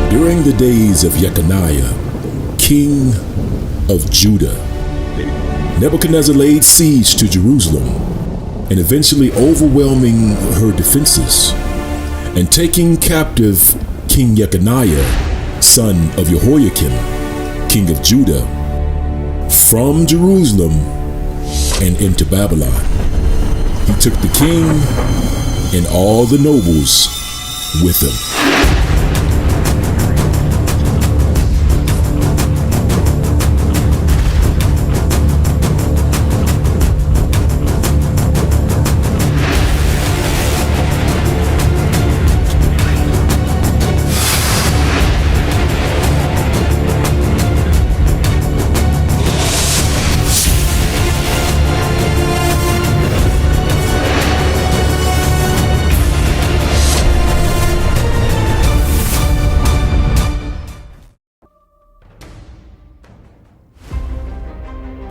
During the days of Jeconiah, king of Judah, Nebuchadnezzar laid siege to Jerusalem and eventually overwhelming her defenses and taking captive King Jeconiah, son of Jehoiakim, king of Judah, from Jerusalem and into Babylon. He took the king and all the nobles with him.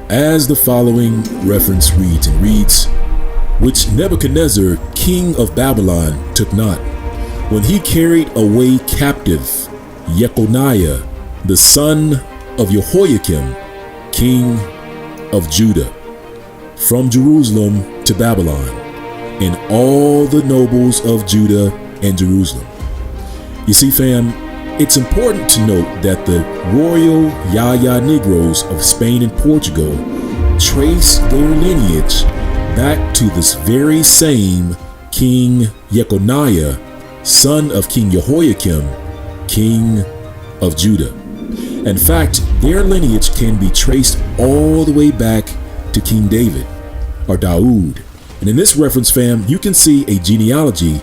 As the following reference reads, which Nebuchadnezzar, king of Babylon, took not, when he carried away captive Jeconiah, the son of Jehoiakim, king of Judah, from Jerusalem to Babylon, and all the nobles of Judah and Jerusalem. You see, fam, it's important to note that the royal Yaya Negroes of Spain and Portugal trace their lineage back to this very same King Jeconiah, son of King Jehoiakim, king of Judah. In fact, their lineage can be traced all the way back to King David, or Daoud. And in this reference, fam, you can see a genealogy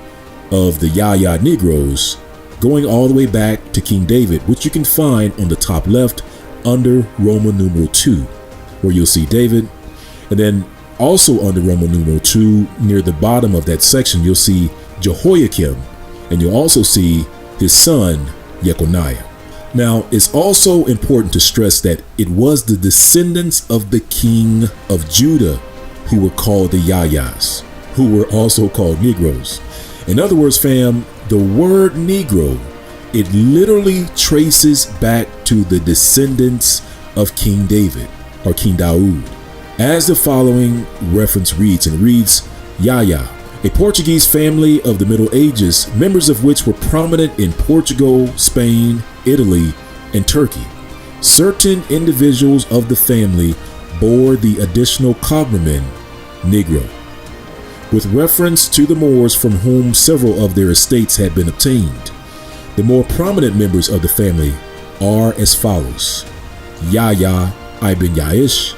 of the Yaya Negroes going all the way back to King David, which you can find on the top left under Roman numeral 2, where you'll see David. And then also under Roman numeral 2, near the bottom of that section, you'll see Jehoiakim, and you'll also see his son, Jeconiah. Now, it's also important to stress that it was the descendants of the king of Judah who were called the Yayas, who were also called Negroes. In other words, fam, the word Negro, it literally traces back to the descendants of King David, or King Daoud. As the following reference reads, Yaya, a Portuguese family of the Middle Ages, members of which were prominent in Portugal, Spain, Italy, and Turkey. Certain individuals of the family bore the additional cognomen Negro, with reference to the Moors from whom several of their estates had been obtained. The more prominent members of the family are as follows. Yahya ibn Yaish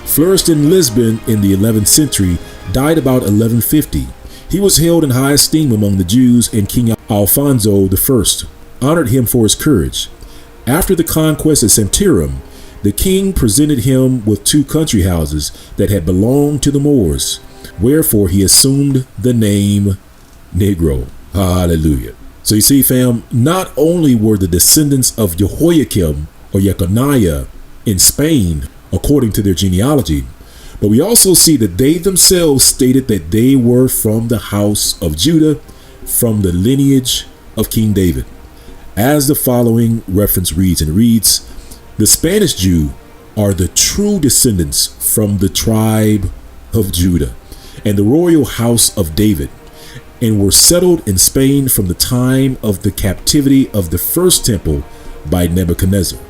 flourished in Lisbon in the 11th century, died about 1150. He was held in high esteem among the Jews, and King Alfonso I honored him for his courage. After the conquest of Santirum, the king presented him with 2 country houses that had belonged to the Moors, wherefore he assumed the name Negro. Hallelujah. So you see, fam, not only were the descendants of Jehoiakim or Jeconiah in Spain, according to their genealogy, but we also see that they themselves stated that they were from the house of Judah, from the lineage of King David. As the following reference reads, the Spanish Jew are the true descendants from the tribe of Judah and the royal house of David, and were settled in Spain from the time of the captivity of the first temple by Nebuchadnezzar.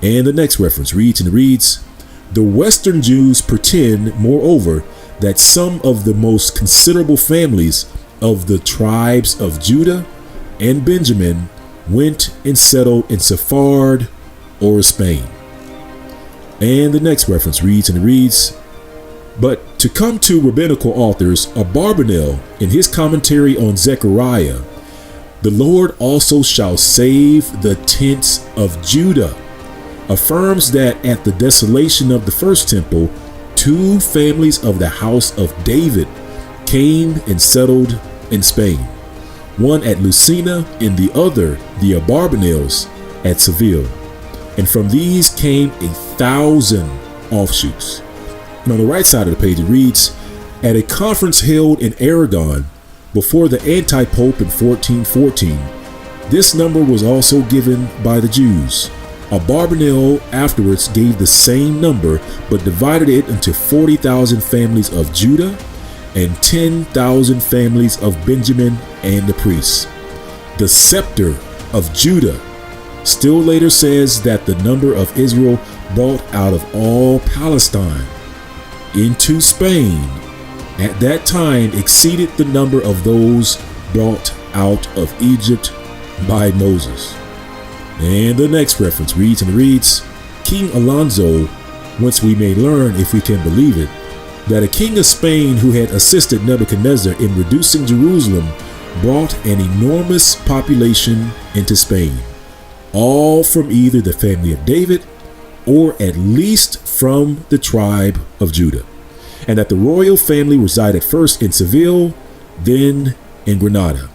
And the next reference reads, the Western Jews pretend, moreover, that some of the most considerable families of the tribes of Judah and Benjamin went and settled in Sephard or Spain. And the next reference reads, but to come to rabbinical authors, Abarbanel, in his commentary on Zechariah, the Lord also shall save the tents of Judah, affirms that at the desolation of the first temple, 2 families of the house of David came and settled in Spain, one at Lucena and the other, the Abarbanels, at Seville. And from these came 1,000 offshoots. And on the right side of the page it reads, at a conference held in Aragon before the anti-pope in 1414, This number was also given by the Jews. Abarbanel afterwards gave the same number, but divided it into 40,000 families of Judah and 10,000 families of Benjamin and the priests. The scepter of Judah still later says that the number of Israel brought out of all Palestine into Spain at that time exceeded the number of those brought out of Egypt by Moses. And the next reference reads, King Alonso, whence we may learn, if we can believe it, that a king of Spain who had assisted Nebuchadnezzar in reducing Jerusalem brought an enormous population into Spain, all from either the family of David or at least from the tribe of Judah, and that the royal family resided first in Seville, then in Granada,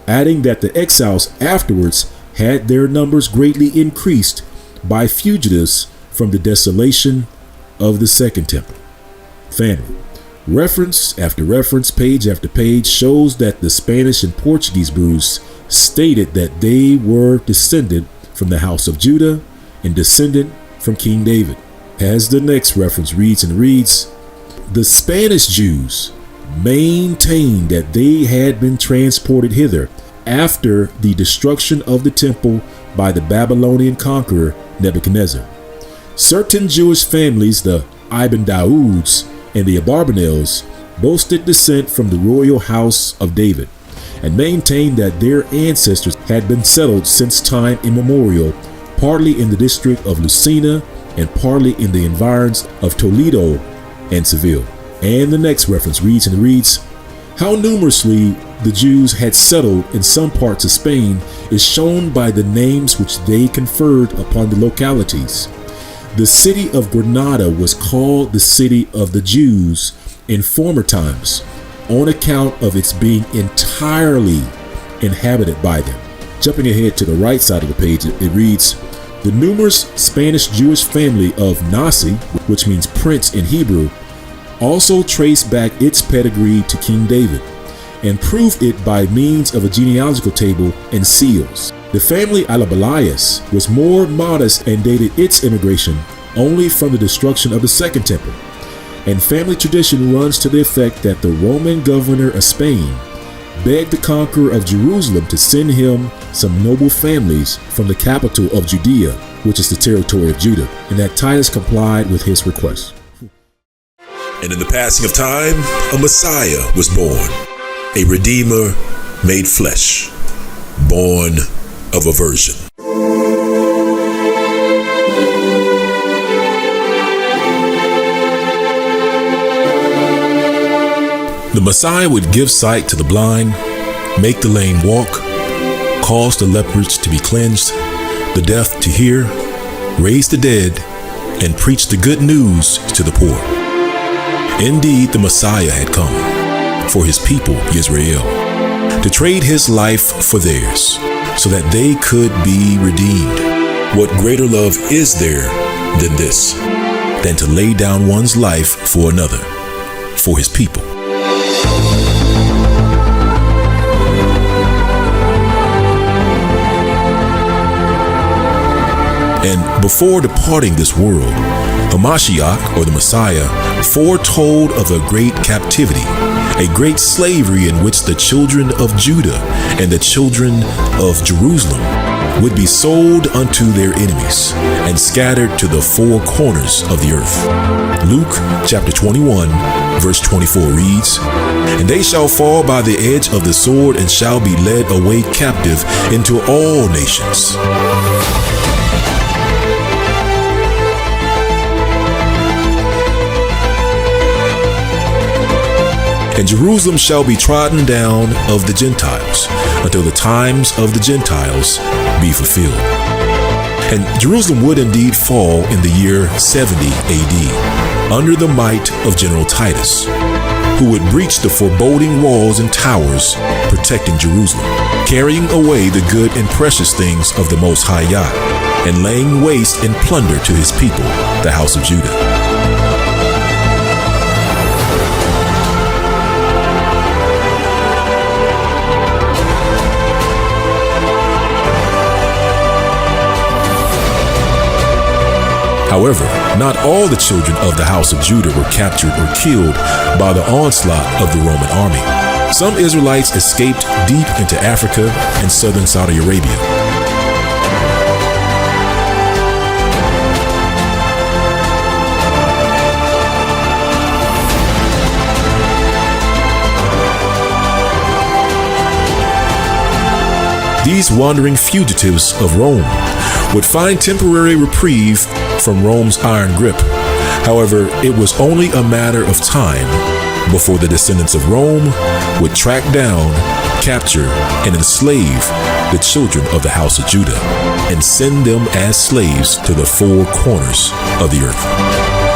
adding that the exiles afterwards had their numbers greatly increased by fugitives from the desolation of the Second Temple. Family. Reference after reference, page after page, shows that the Spanish and Portuguese brews stated that they were descended from the house of Judah and descended from King David. As the next reference reads, the Spanish Jews maintained that they had been transported hither after the destruction of the temple by the Babylonian conqueror Nebuchadnezzar. Certain Jewish families, the Ibn Dauds and the Abarbanels, boasted descent from the royal house of David and maintained that their ancestors had been settled since time immemorial, partly in the district of Lucena and partly in the environs of Toledo and Seville. And the next reference reads, how numerously the Jews had settled in some parts of Spain is shown by the names which they conferred upon the localities. The city of Granada was called the city of the Jews in former times on account of its being entirely inhabited by them. Jumping ahead to the right side of the page, it reads, the numerous Spanish Jewish family of Nasi, which means prince in Hebrew, also traced back its pedigree to King David and proved it by means of a genealogical table and seals. The family Alabalayas was more modest and dated its immigration only from the destruction of the Second Temple, and family tradition runs to the effect that the Roman governor of Spain begged the conqueror of Jerusalem to send him some noble families from the capital of Judea, which is the territory of Judah, and that Titus complied with his request. And in the passing of time, a Messiah was born, a Redeemer made flesh, born of a virgin. The Messiah would give sight to the blind, make the lame walk, cause the lepers to be cleansed, the deaf to hear, raise the dead, and preach the good news to the poor. Indeed, the Messiah had come for his people, Israel, to trade his life for theirs, so that they could be redeemed. What greater love is there than this, than to lay down one's life for another, for his people? And before departing this world, Hamashiach, or the Messiah, foretold of a great captivity, a great slavery in which the children of Judah and the children of Jerusalem would be sold unto their enemies and scattered to the four corners of the earth. Luke chapter 21, verse 24 reads, and they shall fall by the edge of the sword and shall be led away captive into all nations. And Jerusalem shall be trodden down of the Gentiles until the times of the Gentiles be fulfilled. And Jerusalem would indeed fall in the year 70 AD under the might of General Titus, who would breach the foreboding walls and towers protecting Jerusalem, carrying away the good and precious things of the Most High Yah, and laying waste and plunder to his people, the house of Judah. However, not all the children of the house of Judah were captured or killed by the onslaught of the Roman army. Some Israelites escaped deep into Africa and southern Saudi Arabia. These wandering fugitives of Rome would find temporary reprieve from Rome's iron grip. However, it was only a matter of time before the descendants of Rome would track down, capture, and enslave the children of the house of Judah and send them as slaves to the four corners of the earth.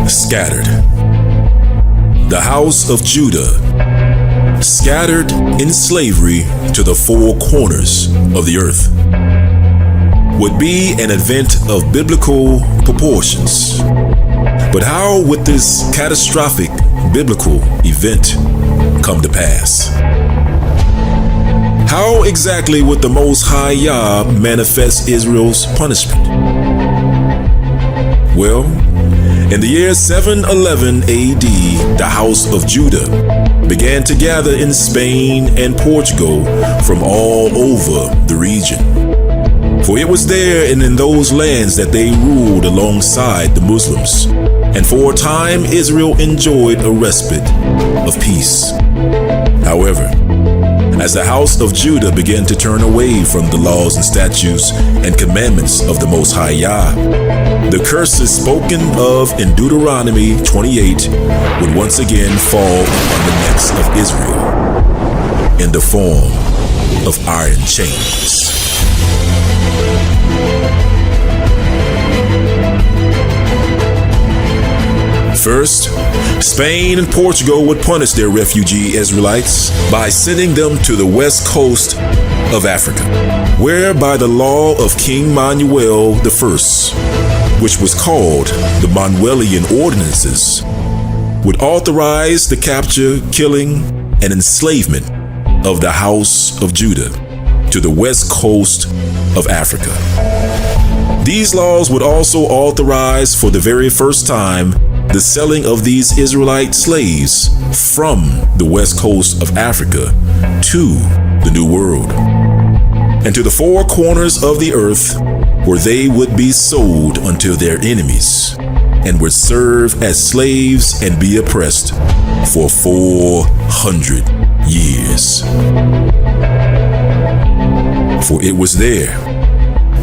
Scattered. The house of Judah, scattered in slavery to the four corners of the earth, would be an event of biblical proportions. But how would this catastrophic biblical event come to pass? How exactly would the Most High Yah manifest Israel's punishment? Well, in the year 711 AD, the house of Judah began to gather in Spain and Portugal from all over the region. For it was there and in those lands that they ruled alongside the Muslims, and for a time Israel enjoyed a respite of peace. However, as the house of Judah began to turn away from the laws and statutes and commandments of the Most High Yah, the curses spoken of in Deuteronomy 28 would once again fall on the necks of Israel in the form of iron chains. First, Spain and Portugal would punish their refugee Israelites by sending them to the west coast of Africa, where by the law of King Manuel I, which was called the Manuelian Ordinances, would authorize the capture, killing, and enslavement of the house of Judah to the west coast of Africa. These laws would also authorize for the very first time the selling of these Israelite slaves from the west coast of Africa to the New World and to the four corners of the earth, where they would be sold unto their enemies and would serve as slaves and be oppressed for 400 years. For it was there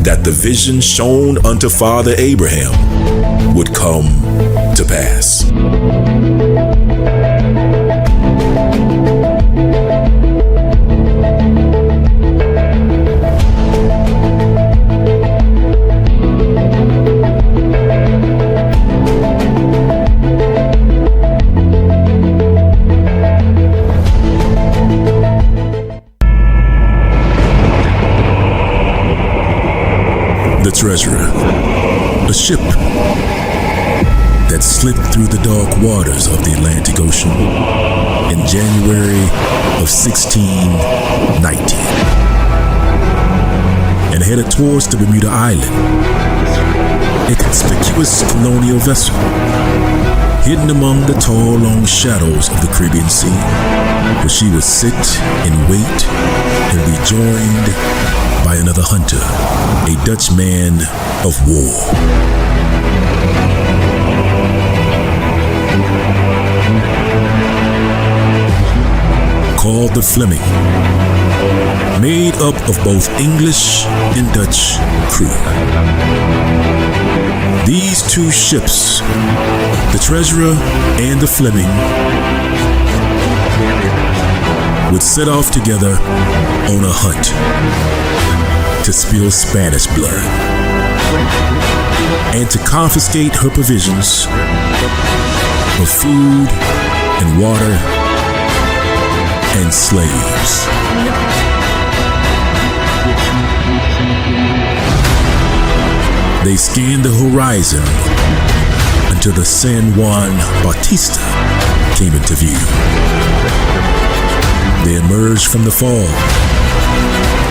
that the vision shown unto Father Abraham would come to pass. The Treasurer, a ship that slipped through the dark waters of the Atlantic Ocean in January of 1619 and headed towards the Bermuda Island, a conspicuous colonial vessel hidden among the tall, long shadows of the Caribbean Sea, where she would sit and wait and be joined by another hunter, a Dutch man of war. Called the Fleming, made up of both English and Dutch crew. These two ships, the Treasurer and the Fleming, would set off together on a hunt to spill Spanish blood and to confiscate her provisions of food and water and slaves. They scanned the horizon until the San Juan Bautista came into view. They emerged from the fog.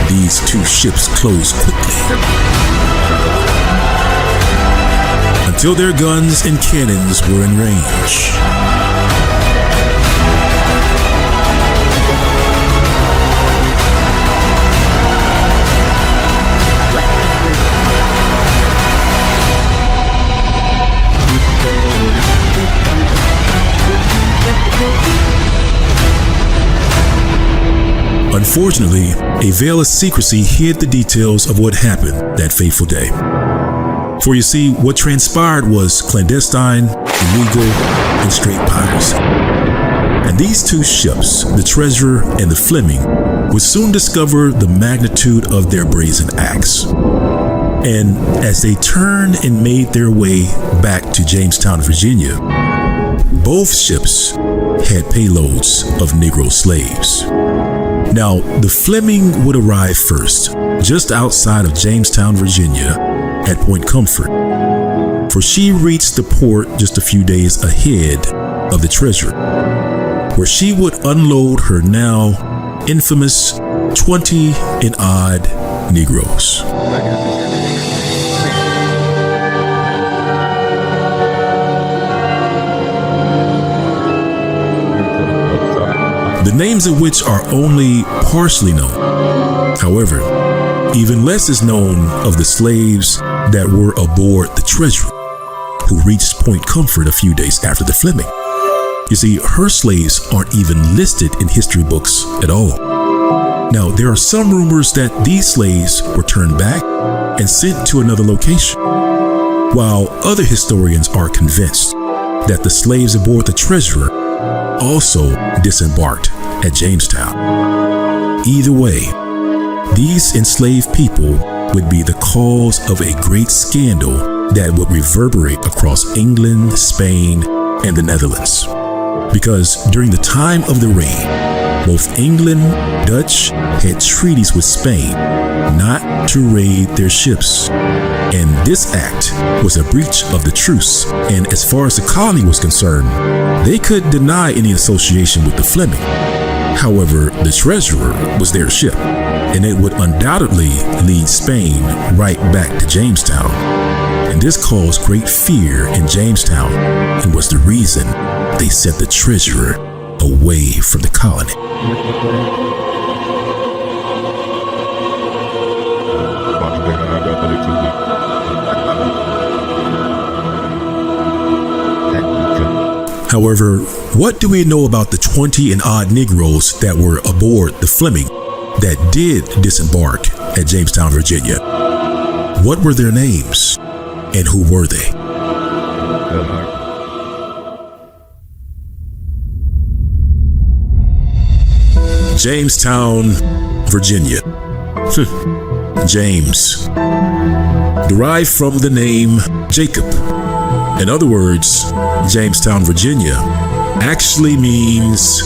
These two ships closed quickly until their guns and cannons were in range. Unfortunately, a veil of secrecy hid the details of what happened that fateful day. For you see, what transpired was clandestine, illegal, and straight piracy. And these two ships, the Treasurer and the Fleming, would soon discover the magnitude of their brazen acts. And as they turned and made their way back to Jamestown, Virginia, both ships had payloads of Negro slaves. Now, the Fleming would arrive first, just outside of Jamestown, Virginia, at Point Comfort, for she reached the port just a few days ahead of the Treasurer, where she would unload her now infamous 20 and odd Negroes. The names of which are only partially known. However, even less is known of the slaves that were aboard the Treasurer, who reached Point Comfort a few days after the Fleming. You see, her slaves aren't even listed in history books at all. Now, there are some rumors that these slaves were turned back and sent to another location, while other historians are convinced that the slaves aboard the Treasurer also disembarked at Jamestown. Either way, these enslaved people would be the cause of a great scandal that would reverberate across England, Spain, and the Netherlands. Because during the time of the reign, both England, Dutch had treaties with Spain not to raid their ships. And this act was a breach of the truce. And as far as the colony was concerned, they could deny any association with the Fleming. However, the Treasurer was their ship, and it would undoubtedly lead Spain right back to Jamestown. And this caused great fear in Jamestown and was the reason they sent the Treasurer away from the colony. However, what do we know about the 20 and odd Negroes that were aboard the Fleming that did disembark at Jamestown, Virginia? What were their names and who were they? Jamestown, Virginia. James, derived from the name Jacob. In other words, Jamestown, Virginia, actually means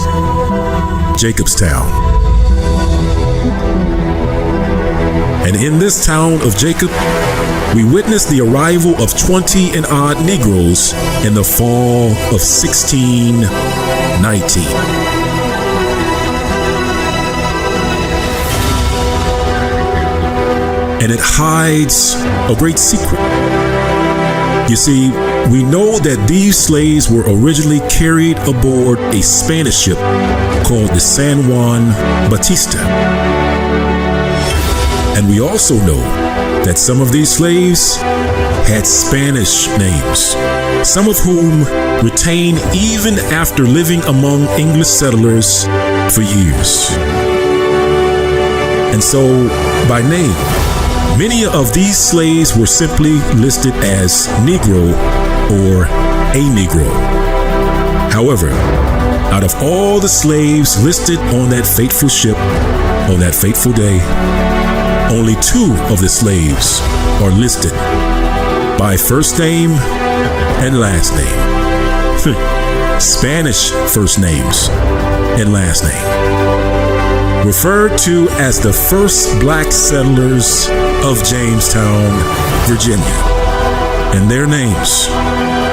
Jacob's Town. And in this town of Jacob, we witnessed the arrival of 20 and odd Negroes in the fall of 1619. And it hides a great secret. You see, we know that these slaves were originally carried aboard a Spanish ship called the San Juan Bautista. And we also know that some of these slaves had Spanish names, some of whom retained even after living among English settlers for years. And so, by name, many of these slaves were simply listed as Negro or a Negro. However, out of all the slaves listed on that fateful ship on that fateful day, only 2 of the slaves are listed by first name and last name. Spanish first names and last name, referred to as the first black settlers of Jamestown, Virginia. And their names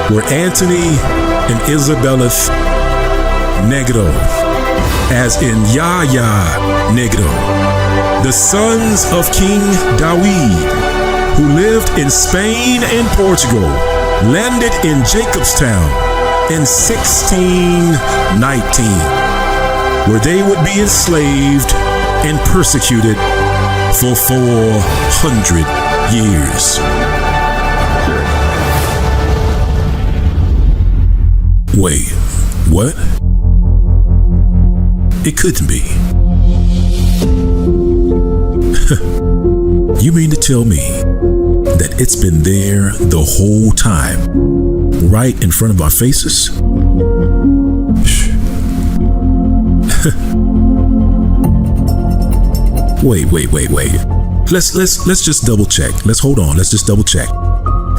were Anthony and Isabella Negro, as in Yaya Negro, the sons of King David, who lived in Spain and Portugal, landed in Jamestown in 1619, where they would be enslaved and persecuted for 400 years. Wait, what? It couldn't be. You mean to tell me that it's been there the whole time, right in front of our faces? Wait. Let's just double check. Let's hold on. Let's just double check.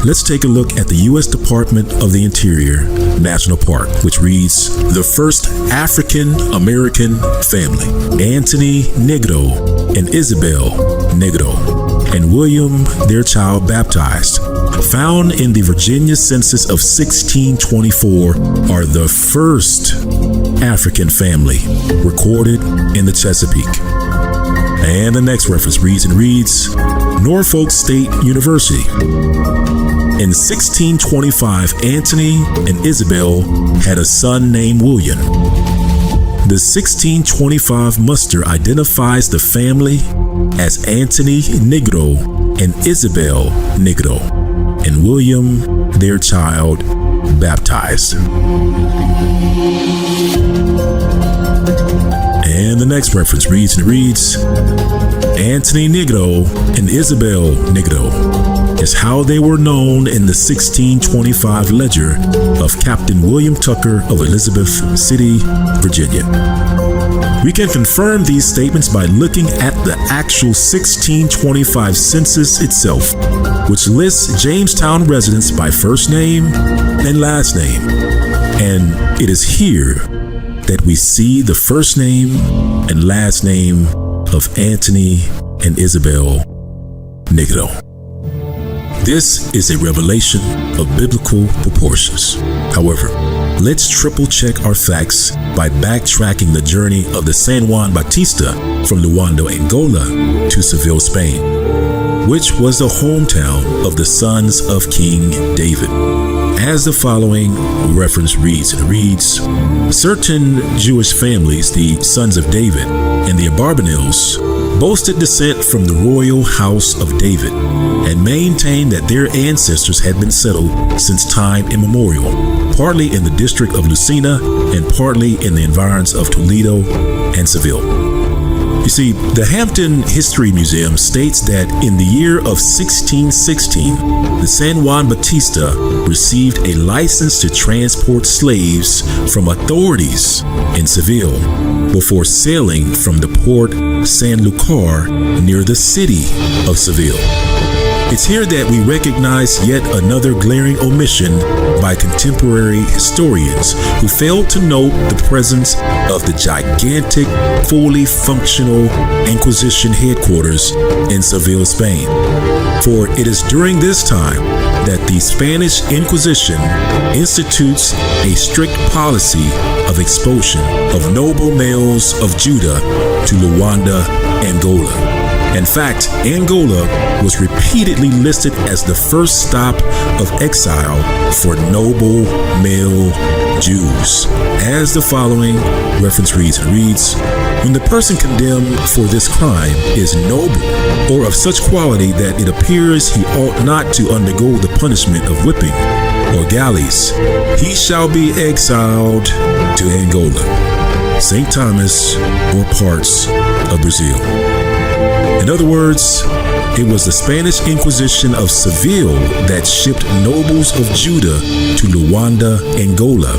Let's take a look at the U.S. Department of the Interior National Park, which reads, the first African American family, Anthony Negro and Isabel Negro, and William, their child, baptized, found in the Virginia census of 1624, are the first African family recorded in the Chesapeake. And the next reference reads Norfolk State University. In 1625, Anthony and Isabel had a son named William. The 1625 muster identifies the family as Anthony Negro and Isabel Negro, and William, their child, baptized. And the next reference reads Anthony Negro and Isabel Negro is how they were known in the 1625 ledger of Captain William Tucker of Elizabeth City, Virginia. We can confirm these statements by looking at the actual 1625 census itself, which lists Jamestown residents by first name and last name. And it is here that we see the first name and last name of Anthony and Isabel Negro. This is a revelation of biblical proportions. However, let's triple check our facts by backtracking the journey of the San Juan Bautista from Luanda, Angola to Seville, Spain, which was the hometown of the sons of King David. As the following reference reads, certain Jewish families, the sons of David and the Abarbanels, boasted descent from the royal house of David and maintained that their ancestors had been settled since time immemorial, partly in the district of Lucena and partly in the environs of Toledo and Seville. You see, the Hampton History Museum states that in the year of 1616, the San Juan Bautista received a license to transport slaves from authorities in Seville before sailing from the port San Lucar near the city of Seville. It's here that we recognize yet another glaring omission by contemporary historians who failed to note the presence of the gigantic, fully functional Inquisition headquarters in Seville, Spain. For it is during this time that the Spanish Inquisition institutes a strict policy of expulsion of noble males of Judah to Luanda, Angola. In fact, Angola was repeatedly listed as the first stop of exile for noble male Jews. As the following reference reads, when the person condemned for this crime is noble or of such quality that it appears he ought not to undergo the punishment of whipping or galleys, he shall be exiled to Angola, St. Thomas, or parts of Brazil. In other words, it was the Spanish Inquisition of Seville that shipped nobles of Judah to Luanda, Angola.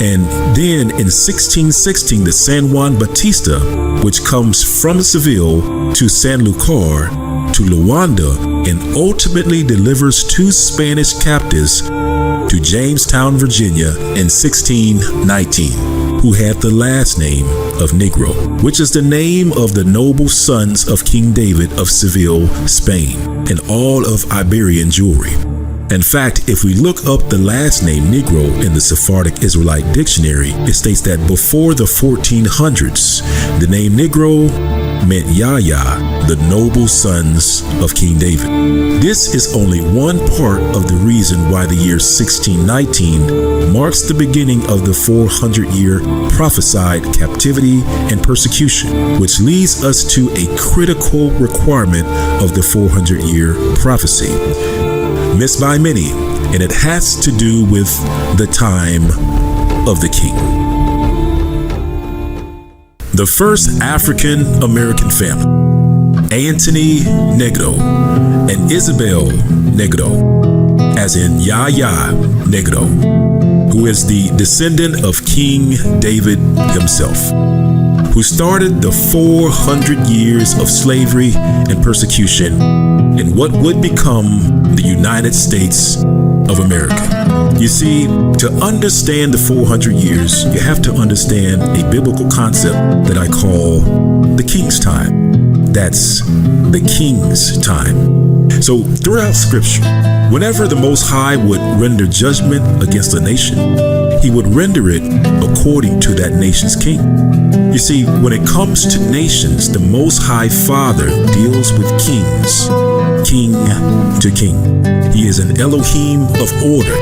And then in 1616, the San Juan Bautista, which comes from Seville to San Lucar to Luanda, and ultimately delivers two Spanish captives to Jamestown, Virginia in 1619, who had the last name of Negro, which is the name of the noble sons of King David of Seville, Spain, and all of Iberian Jewry. In fact, if we look up the last name Negro in the Sephardic Israelite Dictionary, it states that before the 1400s, the name Negro meant Yahya, the noble sons of King David. This is only one part of the reason why the year 1619 marks the beginning of the 400-year prophesied captivity and persecution, which leads us to a critical requirement of the 400-year prophecy, missed by many, and it has to do with the time of the king. The first African-American family, Anthony Negro and Isabella Negro, as in Yahya Negro, who is the descendant of King David himself, who started the 400 years of slavery and persecution in what would become the United States of America. You see, to understand the 400 years, you have to understand a biblical concept that I call the king's time. That's the king's time. So throughout Scripture, whenever the Most High would render judgment against a nation, he would render it according to that nation's king. You see, when it comes to nations, the Most High Father deals with kings, king to king. He is an Elohim of order.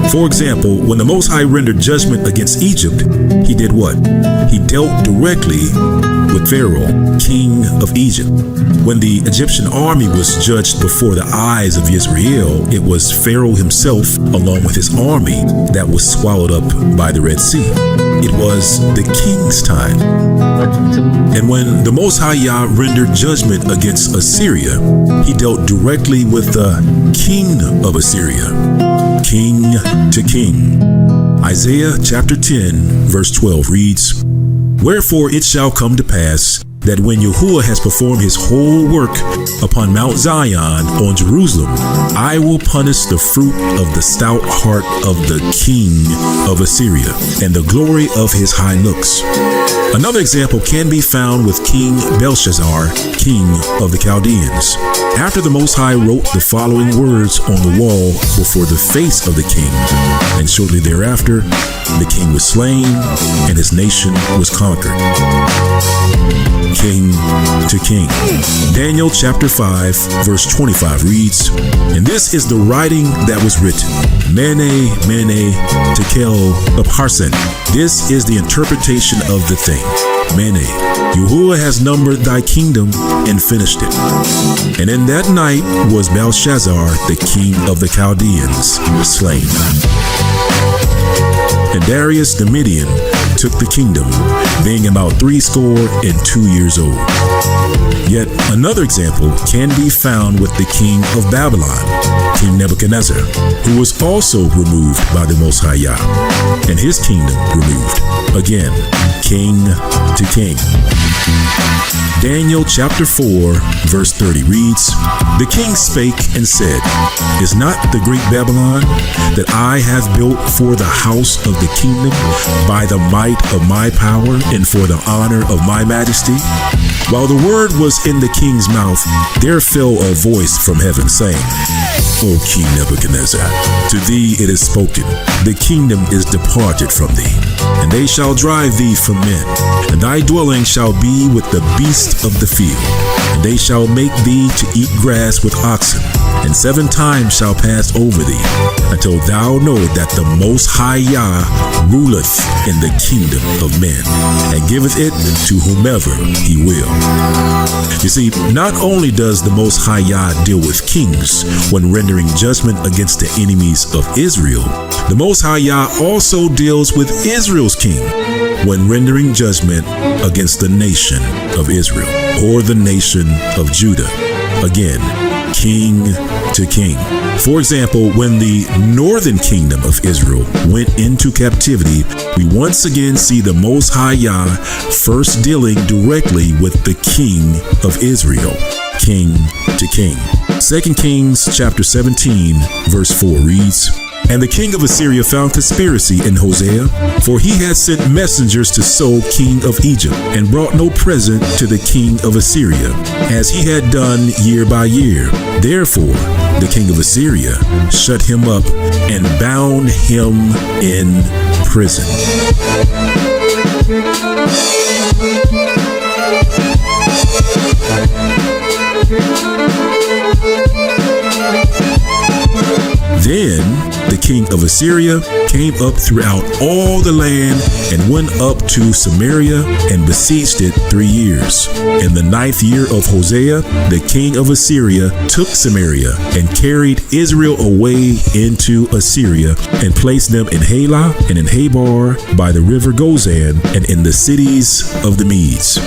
For example, when the Most High rendered judgment against Egypt, he did what? He dealt directly with Pharaoh, king of Egypt. When the Egyptian army was judged before the eyes of Israel, it was Pharaoh himself, along with his army, that was swallowed up by the Red Sea. It was the king's time. And when the Most High Yah rendered judgment against Assyria, he dealt directly with the king of Assyria, king to king. Isaiah chapter 10, verse 12 reads, "Wherefore it shall come to pass that when Yahuwah has performed his whole work upon Mount Zion on Jerusalem, I will punish the fruit of the stout heart of the king of Assyria and the glory of his high looks." Another example can be found with King Belshazzar, king of the Chaldeans. After the Most High wrote the following words on the wall before the face of the king, and shortly thereafter, the king was slain and his nation was conquered. King to king. Daniel chapter 5, verse 25 reads, "And this is the writing that was written, Mene, Mene, Tekel, Upharsin. This is the interpretation of the thing. Mene, Yahuwah has numbered thy kingdom and finished it. And in that night was Belshazzar, the king of the Chaldeans, slain. And Darius the Median took the kingdom, being about 62 years old." Yet another example can be found with the king of Babylon, King Nebuchadnezzar, who was also removed by the Most High Yah, and his kingdom removed. Again, king to king. Daniel chapter 4, verse 30 reads, "The king spake and said, Is not the great Babylon that I have built for the house of the kingdom by the might of my power and for the honor of my majesty? While the word was in the king's mouth, there fell a voice from heaven saying, O King Nebuchadnezzar, to thee it is spoken, the kingdom is departed from thee, and they shall drive thee from men, and thy dwelling shall be with the beasts of the field, and they shall make thee to eat grass with oxen, and 7 times shall pass over thee, until thou know that the Most High Yah ruleth in the kingdom of men, and giveth it to whomever he will." You see, not only does the Most High Yah deal with kings when rendering judgment against the enemies of Israel, the Most High Yah also deals with Israel's king when rendering judgment against the nation of Israel or the nation of Judah. Again, king to king. For example, when the northern kingdom of Israel went into captivity, we once again see the Most High Yah first dealing directly with the king of Israel, king to king. 2 Kings chapter 17, verse 4 reads, "And the king of Assyria found conspiracy in Hosea, for he had sent messengers to So, king of Egypt, and brought no present to the king of Assyria, as he had done year by year. Therefore, the king of Assyria shut him up and bound him in prison." Then the king of Assyria came up throughout all the land and went up to Samaria and besieged it 3 years. In the 9th year of Hosea, the king of Assyria took Samaria and carried Israel away into Assyria and placed them in Halah and in Habar by the river Gozan and in the cities of the Medes.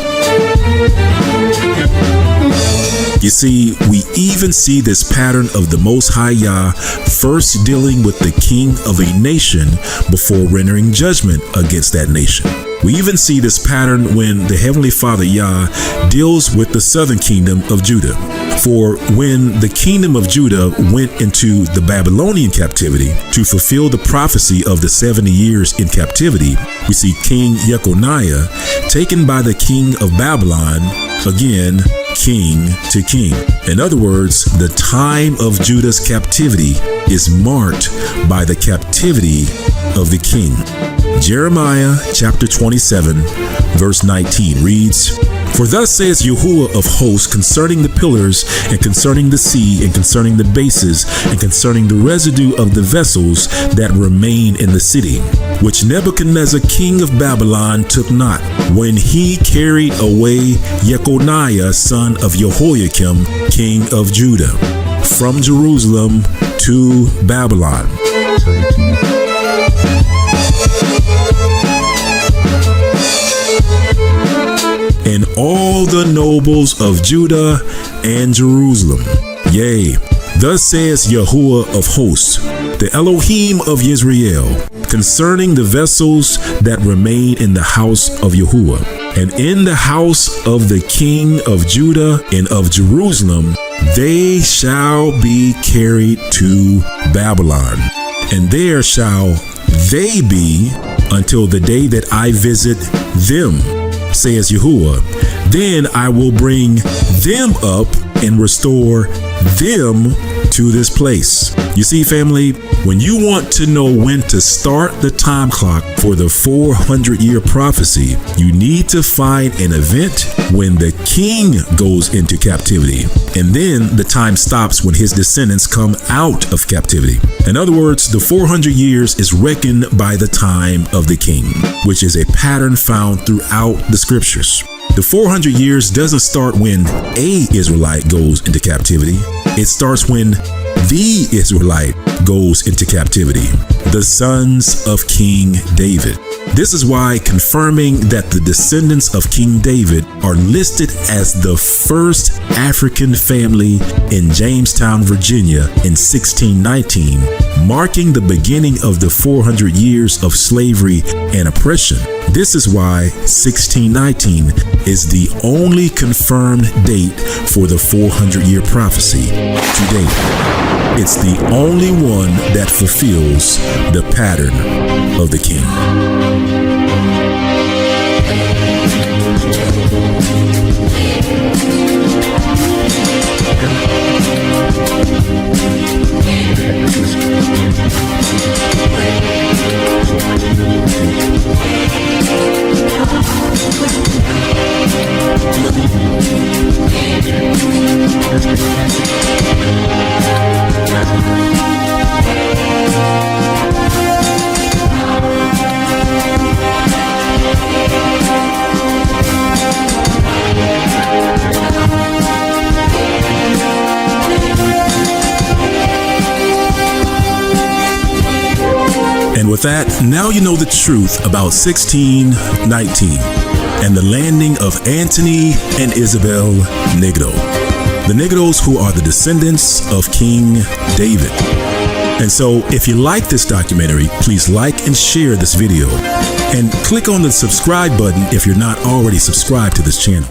You see, we even see this pattern of the Most High Yah first dealing with the king of a nation before rendering judgment against that nation. We even see this pattern when the Heavenly Father Yah deals with the southern kingdom of Judah. For when the kingdom of Judah went into the Babylonian captivity to fulfill the prophecy of the 70 years in captivity, we see King Jeconiah taken by the king of Babylon, again, king to king. In other words, the time of Judah's captivity is marked by the captivity of the king. Jeremiah chapter 27, verse 19 reads, "For thus says Yahuwah of hosts concerning the pillars, and concerning the sea, and concerning the bases, and concerning the residue of the vessels that remain in the city, which Nebuchadnezzar king of Babylon took not, when he carried away Jeconiah son of Jehoiakim king of Judah, from Jerusalem to Babylon." "And all the nobles of Judah and Jerusalem. Yea, thus says Yahuwah of hosts, the Elohim of Israel, concerning the vessels that remain in the house of Yahuwah, and in the house of the king of Judah and of Jerusalem, they shall be carried to Babylon, and there shall they be until the day that I visit them, says Yahuwah. Then I will bring them up and restore them to this place." You see, family, when you want to know when to start the time clock for the 400-year prophecy, you need to find an event when the king goes into captivity, and then the time stops when his descendants come out of captivity. In other words, the 400 years is reckoned by the time of the king, which is a pattern found throughout the scriptures. The 400 years doesn't start when a Israelite goes into captivity. It starts when the Israelite goes into captivity, the sons of King David. This is why confirming that the descendants of King David are listed as the first African family in Jamestown, Virginia in 1619, marking the beginning of the 400 years of slavery and oppression. This is why 1619 is the only confirmed date for the 400-year prophecy to date. It's the only one that fulfills the pattern of the king. And with that, now you know the truth about 1619 and the landing of Antony and Isabella Negro, the Negros who are the descendants of King David. And so if you like this documentary, please like and share this video, and click on the subscribe button if you're not already subscribed to this channel.